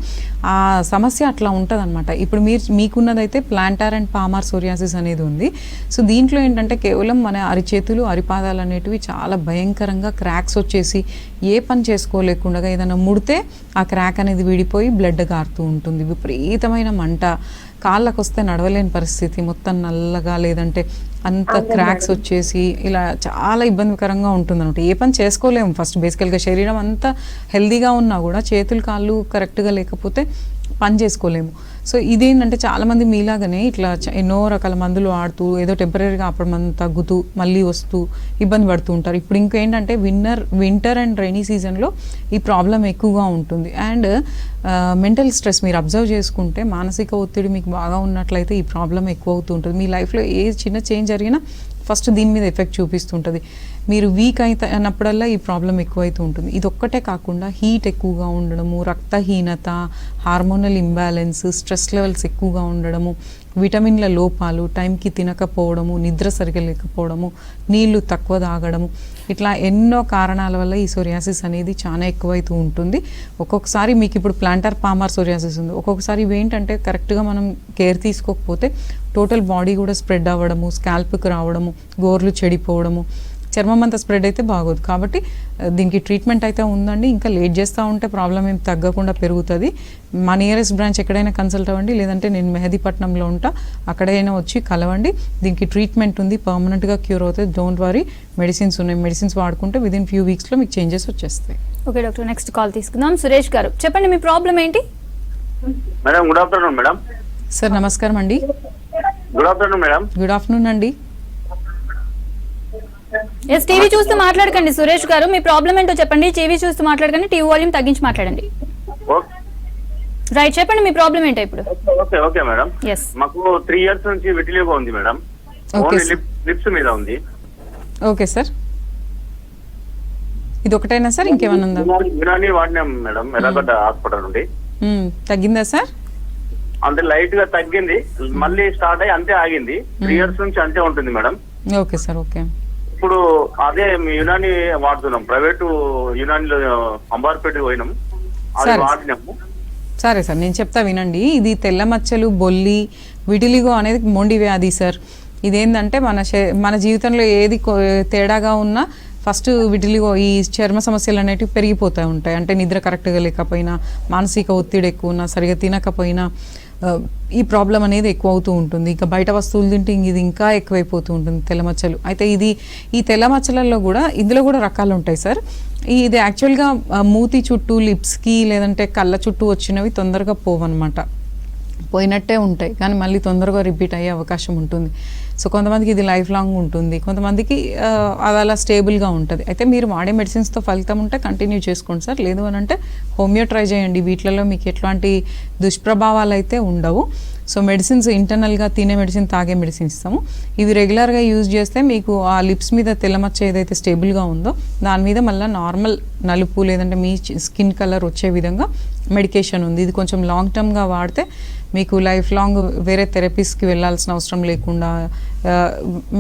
ఆ సమస్య అట్లా ఉంటుంది అనమాట. ఇప్పుడు మీకున్నదైతే ప్లాంటార్ అండ్ పామార్ సోరియాసిస్ అనేది ఉంది. సో దీంట్లో ఏంటంటే కేవలం మన అరిచేతులు, అరిపాదాలు అనేటివి చాలా భయంకరంగా క్రాక్స్ వచ్చేసి ఏ పని చేసుకోలేకుండా ఏదైనా ముడితే ఆ క్రాక్ అనేది విడిపోయి బ్లడ్ గారుతూ ఉంటుంది, విపరీతమైన మంట, కాళ్ళకు వస్తే నడవలేని పరిస్థితి, మొత్తం నల్లగా లేదంటే అంత క్రాక్స్ వచ్చేసి ఇలా చాలా ఇబ్బందికరంగా ఉంటుంది అనమాట. ఏ పని చేసుకోలేము. ఫస్ట్ బేసికల్గా శరీరం అంతా హెల్దీగా ఉన్నా కూడా చేతులు కాళ్ళు కరెక్ట్గా లేకపోతే పని చేసుకోలేము. సో ఇదేంటంటే చాలామంది మీలాగానే ఇట్లా ఎన్నో రకాల మందులు వాడుతూ ఏదో టెంపరీగా అప్పుడు తగ్గుతూ మళ్ళీ వస్తూ ఇబ్బంది పడుతూ ఉంటారు. ఇప్పుడు ఇంకేంటంటే వింటర్ అండ్ రైనీ సీజన్లో ఈ ప్రాబ్లం ఎక్కువగా ఉంటుంది. అండ్ మెంటల్ స్ట్రెస్ మీరు అబ్జర్వ్ చేసుకుంటే మానసిక ఒత్తిడి మీకు బాగా ఉన్నట్లయితే ఈ ప్రాబ్లం ఎక్కువ అవుతూ ఉంటుంది. మీ లైఫ్లో ఏ చిన్న చేంజ్ జరిగినా ఫస్ట్ దీని మీద ఎఫెక్ట్ చూపిస్తుంటుంది. మీరు వీక్ అయినప్పుడల్లా ఈ ప్రాబ్లం ఎక్కువైతూ ఉంటుంది. ఇది ఒక్కటే కాకుండా హీట్ ఎక్కువగా ఉండడము, రక్తహీనత, హార్మోనల్ ఇంబ్యాలెన్స్, స్ట్రెస్ లెవెల్స్ ఎక్కువగా ఉండడము, విటమిన్ల లోపాలు, టైంకి తినకపోవడము, నిద్ర సరిగా లేకపోవడము, నీళ్లు తక్కువ తాగడము, ఇట్లా ఎన్నో కారణాల వల్ల ఈ సోరియాసిస్ అనేది చాలా ఎక్కువైతూ ఉంటుంది. ఒక్కొక్కసారి మీకు ఇప్పుడు ప్లాంటార్ పామార్ సోరియాసిస్ ఉంది, ఒక్కొక్కసారి ఇవేంటంటే కరెక్ట్గా మనం కేర్ తీసుకోకపోతే టోటల్ బాడీ కూడా స్ప్రెడ్ అవ్వడము, స్కాల్ప్కి రావడము, గోర్లు చెడిపోవడము, చర్మం అంతా స్ప్రెడ్ అయితే బాగోదు. కాబట్టి దీనికి ట్రీట్మెంట్ అయితే ఉందండి. ఇంకా లేట్ చేస్తూ ఉంటే ప్రాబ్లం ఏం తగ్గకుండా పెరుగుతుంది. మా నియరెస్ట్ బ్రాంచ్ ఎక్కడైనా కన్సల్ట్ అవ్వండి, లేదంటే నేను మెహదీపట్నంలో ఉంటా, అక్కడైనా వచ్చి కలవండి. దీనికి ట్రీట్మెంట్ ఉంది, పర్మనెంట్గా క్యూర్ అవుతుంది. డోంట్ వరీ, మెడిసిన్స్ ఉన్నాయి, మెడిసిన్స్ వాడుకుంటే విదిన్ ఫ్యూ వీక్స్లో మీకు చేంజెస్ వచ్చేస్తాయి. ఓకే డాక్టర్, నెక్స్ట్ కాల్ తీసుకుందాం. సురేష్ గారు, చెప్పండి మీ ప్రాబ్లం ఏంటి? Madam, good afternoon madam. Sir నమస్కారం అండి. Good afternoon madam. Good afternoon అండి. ఎస్, టీవీ చూస్తూ మాట్లాడకండి సురేష్ గారు, మీ ప్రాబ్లం ఏంటో చెప్పండి. టీవీ చూస్తూ మాట్లాడకండి, టీవీ వాల్యూమ్ తగ్గించి మాట్లాడండి. రైట్, చెప్పండి మీ ప్రాబ్లం ఏంటో ఇప్పుడు. Okay okay madam. ఎస్, మాకు 3 years నుంచి విటిలిగో ఉంది మేడం. ఓన్లీ లిప్స్ మీద ఉంది. ఓకే సార్, ఇది ఒకటైనా సార్, ఇంకేమైనా ఉందా? యునాని వాడినాం మేడం, ఎర్రగడ్డ హాస్పిటల్ నుండి. తగ్గిందా సార్? అంటే లైట్ గా తగ్గింది, మళ్ళీ స్టార్ట్ అయ్యి అంతే ఆగింది. 3 years నుంచి అంతే ఉంటుంది మేడం. Okay sir, okay. ఇప్పుడు అదే యునాని వాడుతున్నాం, ప్రైవేటు యునానిలో అంబార్పేట పోయినాం, అది వాడినాము. సరే సార్, నేను చెప్తా వినండి. ఇది తెల్ల మచ్చలు, బొల్లి, విటిలిగో అనేది మొండి వ్యాధి సార్. ఇదేంటంటే మన జీవితంలో ఏది తేడాగా ఉన్నా ఫస్ట్ విటిలిగో ఈ చర్మ సమస్యలు అనేటివి పెరిగిపోతూ ఉంటాయి. అంటే నిద్ర కరెక్ట్గా లేకపోయినా, మానసిక ఒత్తిడి ఎక్కువ ఉన్నా, సరిగా తినకపోయినా ఈ ప్రాబ్లం అనేది ఎక్కువ అవుతూ ఉంటుంది. ఇక బయట వస్తువులు తింటే ఇది ఇంకా ఎక్కువైపోతూ ఉంటుంది తెల్లమచ్చలు. అయితే ఈ తెల్లమచ్చలలో కూడా ఇందులో కూడా రకాలు ఉంటాయి సార్. ఇది యాక్చువల్గా మూతి చుట్టూ, లిప్స్కి లేదంటే కళ్ళ చుట్టూ వచ్చినవి తొందరగా పోవన్నమాట, పోయినట్టే ఉంటాయి కానీ మళ్ళీ తొందరగా రిపీట్ అయ్యే అవకాశం ఉంటుంది. సో కొంతమందికి ఇది లైఫ్ లాంగ్ ఉంటుంది, కొంతమందికి అది అలా స్టేబుల్గా ఉంటుంది. అయితే మీరు వాడే మెడిసిన్స్తో ఫలితం ఉంటే కంటిన్యూ చేసుకోండి సార్. లేదు అని అంటే హోమియో ట్రై చేయండి. వీటిలలో మీకు ఎట్లాంటి దుష్ప్రభావాలు అయితే ఉండవు. సో మెడిసిన్స్ ఇంటర్నల్గా తినే మెడిసిన్, తాగే మెడిసిన్ ఇస్తాము. ఇవి రెగ్యులర్గా యూజ్ చేస్తే మీకు ఆ లిప్స్ మీద తెల్లమచ్చ ఏదైతే స్టేబుల్గా ఉందో దాని మీద మళ్ళీ నార్మల్ నలుపు లేదంటే మీ స్కిన్ కలర్ వచ్చే విధంగా మెడికేషన్ ఉంది. ఇది కొంచెం లాంగ్ టర్మ్గా వాడితే మీకు లైఫ్ లాంగ్ వేరే థెరపీస్కి వెళ్ళాల్సిన అవసరం లేకుండా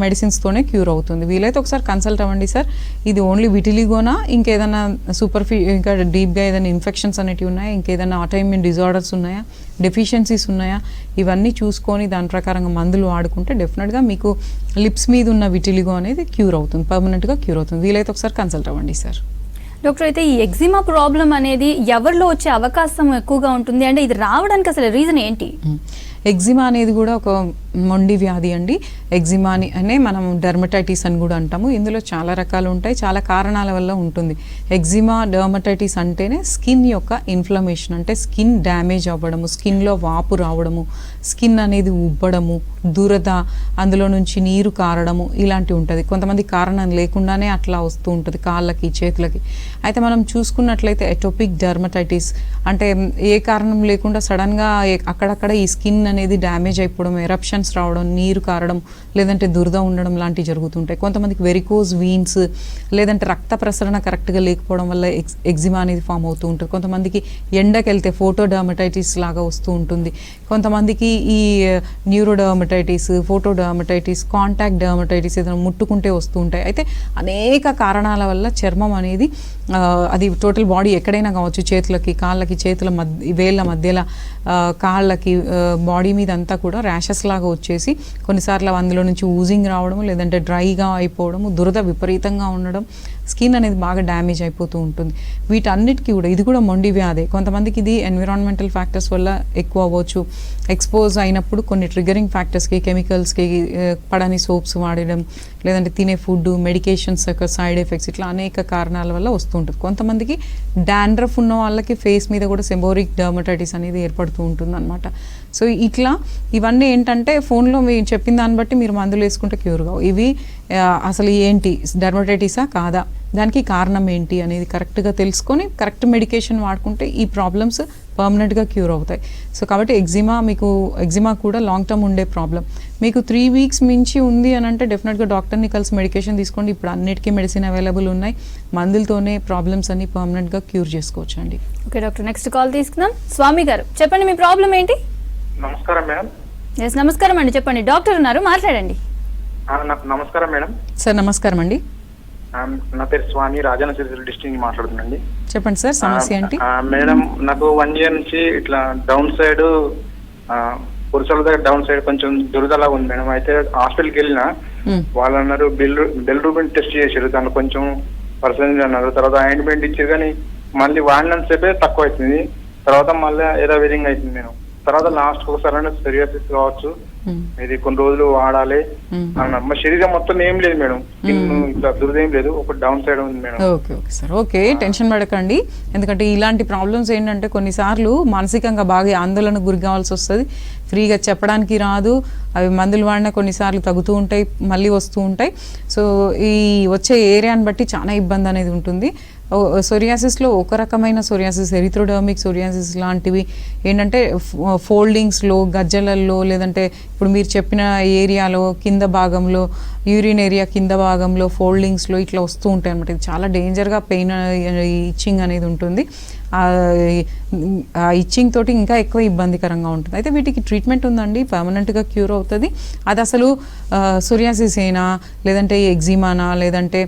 మెడిసిన్స్తోనే క్యూర్ అవుతుంది. వీలైతే ఒకసారి కన్సల్ట్ అవ్వండి సార్. ఇది ఓన్లీ విటిలిగోనా, ఇంకేదైనా ఇంకా డీప్గా ఏదైనా ఇన్ఫెక్షన్స్ అనేటివి ఉన్నాయా, ఇంకేదైనా ఆటోఇమ్యూన్ డిజార్డర్స్ ఉన్నాయా, డెఫిషియన్సీస్ ఉన్నాయా, ఇవన్నీ చూసుకొని దాని ప్రకారంగా మందులు వాడుకుంటే డెఫినెట్గా మీకు లిప్స్ మీద ఉన్న విటిలిగో అనేది క్యూర్ అవుతుంది, పర్మనెంట్గా క్యూర్ అవుతుంది. వీలైతే ఒకసారి కన్సల్ట్ అవ్వండి సార్. డాక్టర్, అయితే ఈ ఎగ్జిమా ప్రాబ్లం అనేది ఎవరిలో వచ్చే అవకాశం ఎక్కువగా ఉంటుంది? అంటే ఇది రావడానికి అసలు రీజన్ ఏంటి? ఎగ్జిమా అనేది కూడా ఒక మొండి వ్యాధి అండి. ఎగ్జిమా అనే మనం డెర్మటైటిస్ అని కూడా అంటాము. ఇందులో చాలా రకాలు ఉంటాయి, చాలా కారణాల వల్ల ఉంటుంది. ఎగ్జిమా, డెర్మటైటిస్ అంటేనే స్కిన్ యొక్క ఇన్ఫ్లమేషన్, అంటే స్కిన్ డ్యామేజ్ అవ్వడము, స్కిన్లో వాపు రావడము, స్కిన్ అనేది ఉబ్బడము, దురద, అందులో నుంచి నీరు కారడము ఇలాంటివి ఉంటుంది. కొంతమంది కారణం లేకుండానే అట్లా వస్తూ ఉంటుంది కాళ్ళకి, చేతులకి. అయితే మనం చూసుకున్నట్లయితే ఎటోపిక్ డెర్మటైటిస్ అంటే ఏ కారణం లేకుండా సడన్గా అక్కడక్కడ ఈ స్కిన్ అనేది డ్యామేజ్ అయిపోవడం, ఎరప్షన్స్ రావడం, నీరు కారడం, లేదంటే దురద ఉండడం లాంటివి జరుగుతుంటాయి. కొంతమందికి వెరికోజ్ వీన్స్ లేదంటే రక్త ప్రసరణ కరెక్ట్గా లేకపోవడం వల్ల ఎగ్జిమా అనేది ఫామ్ అవుతూ ఉంటుంది. కొంతమందికి ఎండకి వెళ్తే ఫోటోడర్మటైటిస్ లాగా వస్తూ ఉంటుంది. కొంతమందికి ఈ న్యూరోడర్మటైటిస్, ఫోటోడర్మటైటిస్, కాంటాక్ట్ డర్మటైటిస్ ఏదైనా ముట్టుకుంటే వస్తూ ఉంటాయి. అయితే అనేక కారణాల వల్ల చర్మం అనేది అది టోటల్ బాడీ ఎక్కడైనా కావచ్చు, చేతులకి, కాళ్ళకి, చేతుల వేళ్ళ మధ్యలో, కాళ్ళకి, బాడీ మీద అంతా కూడా ర్యాషెస్ లాగా వచ్చేసి కొన్నిసార్లు అందులో నుంచి ఊజింగ్ రావడం, లేదంటే డ్రైగా అయిపోవడము, దురద విపరీతంగా ఉండడం, స్కిన్ అనేది బాగా డ్యామేజ్ అయిపోతూ ఉంటుంది. వీటన్నిటికీ కూడా ఇది కూడా మొండి వ్యాధే. కొంతమందికి ఇది ఎన్విరాన్మెంటల్ ఫ్యాక్టర్స్ వల్ల ఎక్కువ అవ్వచ్చు. ఎక్స్పోజ్ అయినప్పుడు కొన్ని ట్రిగరింగ్ ఫ్యాక్టర్స్కి, కెమికల్స్కి, పడని సోప్స్ వాడడం, లేదంటే తినే ఫుడ్, మెడికేషన్స్ యొక్క సైడ్ ఎఫెక్ట్స్, ఇట్లా అనేక కారణాల వల్ల వస్తూ ఉంటుంది. కొంతమందికి డాండ్రఫ్ ఉన్న వాళ్ళకి ఫేస్ మీద కూడా సెబోరిక్ డర్మటైటిస్ అనేది ఏర్పడుతూ ఉంటుంది అనమాట. సో ఇట్లా ఇవన్నీ ఏంటంటే ఫోన్లో మీరు చెప్పిన దాన్ని బట్టి మీరు మందులు వేసుకుంటే క్యూర్ కావు. ఇవి అసలు ఏంటి, డర్మటైటిసా కాదా, దానికి కారణం ఏంటి అనేది కరెక్ట్గా తెలుసుకొని కరెక్ట్ మెడికేషన్ వాడుకుంటే ఈ ప్రాబ్లమ్స్ పర్మనెంట్గా క్యూర్ అవుతాయి. సో కాబట్టి ఎగ్జిమా కూడా లాంగ్ టర్మ్ ఉండే ప్రాబ్లం. మీకు 3 weeks మించి ఉంది అని అంటే డెఫినెట్గా డాక్టర్ని కలిసి మెడికేషన్ తీసుకోండి. ఇప్పుడు అన్నిటికీ మెడిసిన్ అవైలబుల్ ఉన్నాయి. మందులతోనే ప్రాబ్లమ్స్ అన్ని పర్మనెంట్గా క్యూర్ చేసుకోవచ్చు అండి. ఓకే డాక్టర్, నెక్స్ట్ కాల్ తీసుకుందాం. స్వామి గారు, చెప్పండి మీ ప్రాబ్లం ఏంటి? నమస్కారం మేడం. ఎస్, నమస్కారం అండి, చెప్పండి. డాక్టర్ ఉన్నారు, మాట్లాడండి. నమస్కారం మేడం. సార్ నమస్కారం అండి. నా పేరు స్వామి, రాజన్న సిరిసిల్ల డిస్ట్రిక్ట్ మాట్లాడుతున్నాండి. చెప్పండి సార్, సమస్య ఏంటి? మేడం, నాకు 1 year నుంచి ఇట్లా డౌన్ సైడ్ పురుషుల దగ్గర డౌన్ సైడ్ కొంచెం దురదలా ఉంది మేడం. అయితే హాస్పిటల్కి వెళ్ళినా వాళ్ళు అన్నారు బిల్రూబిన్ టెస్ట్ చేశారు, దాంట్లో కొంచెం పర్సెంటేజ్ అన్నారు. తర్వాత ఆయింట్మెంట్ ఇచ్చారు కానీ మళ్ళీ వాడినంత సేపే తక్కువ అవుతుంది, తర్వాత మళ్ళీ ఏదో విధంగా అవుతుంది మేడం. తర్వాత లాస్ట్ ఒకసారి సోరియాసిస్ కావచ్చు, ఇది కొన్ని రోజులు వాడాలి అన్న. మా శరీరం మొత్తం ఏం లేదు మేడం, ఇట్లా దురద ఏం లేదు, ఒక డౌన్ సైడ్ ఉంది madam. Okay okay sir, okay, tension పడకండి. ఎందుకంటే ఇలాంటి ప్రాబ్లమ్స్ ఏంటంటే కొన్నిసార్లు మానసికంగా బాగా ఆందోళనకు గురి కావాల్సి వస్తుంది. ఫ్రీగా చెప్పడానికి రాదు. అవి మందులు వాడినా కొన్నిసార్లు తగ్గుతూ ఉంటాయి, మళ్ళీ వస్తూ ఉంటాయి. సో ఈ వచ్చే ఏరియాని బట్టి చాలా ఇబ్బంది అనేది ఉంటుంది. సోరియాసిస్లో ఒక రకమైన సోరియాసిస్, ఎరిథ్రోడర్మిక్ సోరియాసిస్ లాంటివి ఏంటంటే ఫోల్డింగ్స్లో, గజ్జలల్లో, లేదంటే ఇప్పుడు మీరు చెప్పిన ఏరియాలో కింద భాగంలో, యూరిన్ ఏరియా కింద భాగంలో, ఫోల్డింగ్స్లో ఇట్లా వస్తూ ఉంటాయి అనమాట. ఇది చాలా డేంజర్గా పెయిన్, ఇచ్చింగ్ అనేది ఉంటుంది. ఆ ఇచ్చింగ్ తోటి ఇంకా ఎక్కువ ఇబ్బందికరంగా ఉంటుంది. అయితే వీటికి ట్రీట్మెంట్ ఉందండి, పర్మనెంట్గా క్యూర్ అవుతుంది. అది అసలు సోరియాసిస్ ఏనా, లేదంటే ఎగ్జిమానా, లేదంటే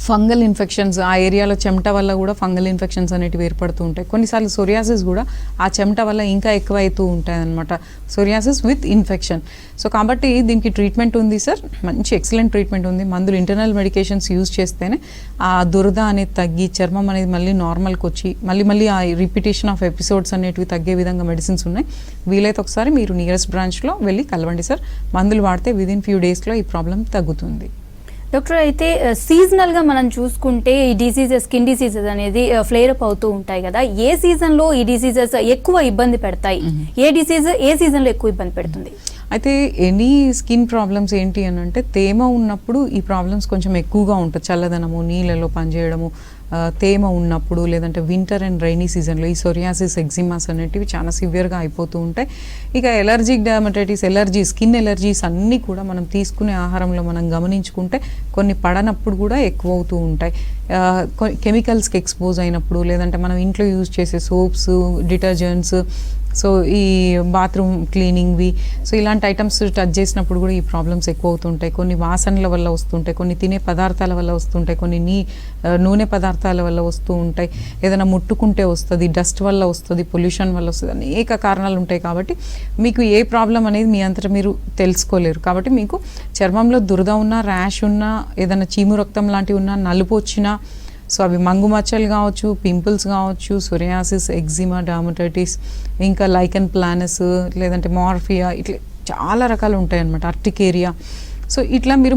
ఫంగల్ ఇన్ఫెక్షన్స్, ఆ ఏరియాలో చెమట వల్ల కూడా ఫంగల్ ఇన్ఫెక్షన్స్ అనేటివి ఏర్పడుతూ ఉంటాయి. కొన్నిసార్లు సోరియాసిస్ కూడా ఆ చెమట వల్ల ఇంకా ఎక్కువ అవుతూ ఉంటాయి అనమాట, సోరియాసిస్ విత్ ఇన్ఫెక్షన్. సో కాబట్టి దీనికి ట్రీట్మెంట్ ఉంది సార్, మంచి ఎక్సలెంట్ ట్రీట్మెంట్ ఉంది. మందులు ఇంటర్నల్ మెడికేషన్స్ యూజ్ చేస్తేనే ఆ దురద అనేది తగ్గి చర్మం అనేది మళ్ళీ నార్మల్కి వచ్చి మళ్ళీ ఆ రిపిటేషన్ ఆఫ్ ఎపిసోడ్స్ అనేటివి తగ్గే విధంగా మెడిసిన్స్ ఉన్నాయి. వీలైతే ఒకసారి మీరు నియరెస్ట్ బ్రాంచ్లో వెళ్ళి కలవండి సార్. మందులు వాడితే విదిన్ ఫ్యూ డేస్లో ఈ ప్రాబ్లం తగ్గుతుంది. డాక్టర్, అయితే సీజనల్గా మనం చూసుకుంటే ఈ డిసీజెస్, స్కిన్ డిసీజెస్ అనేది ఫ్లేర్ అప్ అవుతూ ఉంటాయి కదా, ఏ సీజన్లో ఈ డిసీజెస్ ఎక్కువ ఇబ్బంది పెడతాయి, ఏ డిసీజ్ ఏ సీజన్లో ఎక్కువ ఇబ్బంది పెడుతుంది? అయితే ఎనీ స్కిన్ ప్రాబ్లమ్స్ ఏంటి అని అంటే తేమ ఉన్నప్పుడు ఈ ప్రాబ్లమ్స్ కొంచెం ఎక్కువగా ఉంటుంది. చల్లదనము, నీళ్ళలో పనిచేయడము, తేమ ఉన్నప్పుడు, లేదంటే వింటర్ అండ్ రైనీ సీజన్లో ఈ సోరియాసిస్, ఎగ్జిమాస్ అనేటివి చాలా సివియర్గా అయిపోతూ ఉంటాయి. ఇక ఎలర్జిక్ డర్మటైటిస్, స్కిన్ ఎలర్జీస్ అన్నీ కూడా మనం తీసుకునే ఆహారంలో మనం గమనించుకుంటే కొన్ని పడనప్పుడు కూడా ఎక్కువ అవుతూ ఉంటాయి. కెమికల్స్కి ఎక్స్పోజ్ అయినప్పుడు, లేదంటే మనం ఇంట్లో యూజ్ చేసే సోప్స్, డిటర్జెంట్స్, సో ఈ బాత్రూమ్ క్లీనింగ్వి, సో ఇలాంటి ఐటమ్స్ టచ్ చేసినప్పుడు కూడా ఈ ప్రాబ్లమ్స్ ఎక్కువ అవుతుంటాయి. కొన్ని వాసనల వల్ల వస్తుంటాయి, కొన్ని తినే పదార్థాల వల్ల వస్తుంటాయి, కొన్ని నూనె పదార్థాల వల్ల వస్తూ ఉంటాయి, ఏదైనా ముట్టుకుంటే వస్తుంది, డస్ట్ వల్ల వస్తుంది, పొల్యూషన్ వల్ల వస్తుంది, అనేక కారణాలు ఉంటాయి. కాబట్టి మీకు ఏ ప్రాబ్లం అనేది మీ అంతటా మీరు తెలుసుకోలేరు. కాబట్టి మీకు చర్మంలో దురద ఉన్నా, ర్యాష్ ఉన్నా, ఏదైనా చీము రక్తం లాంటివి ఉన్నా, నలుపు వచ్చినా, సో అవి మంగు మచ్చలు కావచ్చు, పింపుల్స్ కావచ్చు, సోరియాసిస్, ఎగ్జిమా, డర్మటైటిస్, ఇంకా లైకెన్ ప్లానస్, లేదంటే మార్ఫియా, ఇట్లా చాలా రకాలు ఉంటాయి అన్నమాట, అర్టికేరియా. సో ఇట్లా మీరు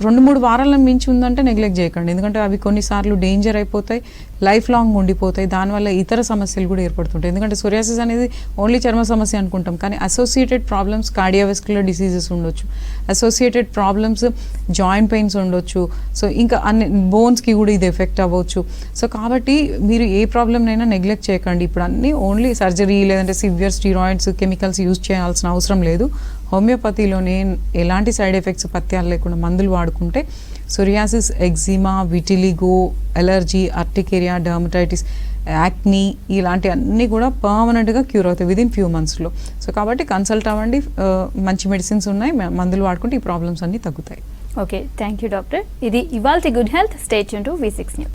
2-3 వారాల మించి ఉందంటే నెగ్లెక్ట్ చేయకండి, ఎందుకంటే అవి కొన్నిసార్లు డేంజర్ అయిపోతాయి, లైఫ్ లాంగ్ ఉండిపోతాయి. దానివల్ల ఇతర సమస్యలు కూడా ఏర్పడుతుంటాయి. ఎందుకంటే సోరియాసిస్ అనేది ఓన్లీ చర్మ సమస్య అనుకుంటాం, కానీ అసోసియేటెడ్ ప్రాబ్లమ్స్ కార్డియోవాస్కులర్ డిసీజెస్ ఉండొచ్చు, అసోసియేటెడ్ ప్రాబ్లమ్స్ జాయింట్ పెయిన్స్ ఉండొచ్చు, సో ఇంకా అన్ని బోన్స్కి కూడా ఇది ఎఫెక్ట్ అవ్వచ్చు. సో కాబట్టి మీరు ఏ ప్రాబ్లమ్నైనా నెగ్లెక్ట్ చేయకండి. ఇప్పుడు అన్నీ ఓన్లీ సర్జరీ, లేదంటే సివియర్ స్టీరాయిడ్స్, కెమికల్స్ యూజ్ చేయాల్సిన అవసరం లేదు. హోమియోపతిలోనే ఎలాంటి సైడ్ ఎఫెక్ట్స్, పత్యాలు లేకుండా మందులు వాడుకుంటే psoriasis, eczema, vitiligo, allergy, urticaria, dermatitis, acne ఇలాంటి అన్నీ కూడా పర్మనెంట్గా క్యూర్ అవుతాయి విదిన్ ఫ్యూ మంత్స్లో. సో కాబట్టి కన్సల్ట్ అవ్వండి, మంచి మెడిసిన్స్ ఉన్నాయి, మందులు వాడుకుంటే ఈ ప్రాబ్లమ్స్ అన్నీ తగ్గుతాయి. Okay, thank you doctor. ఇది ఇవాల్టి good health. Stay tune to V6 news.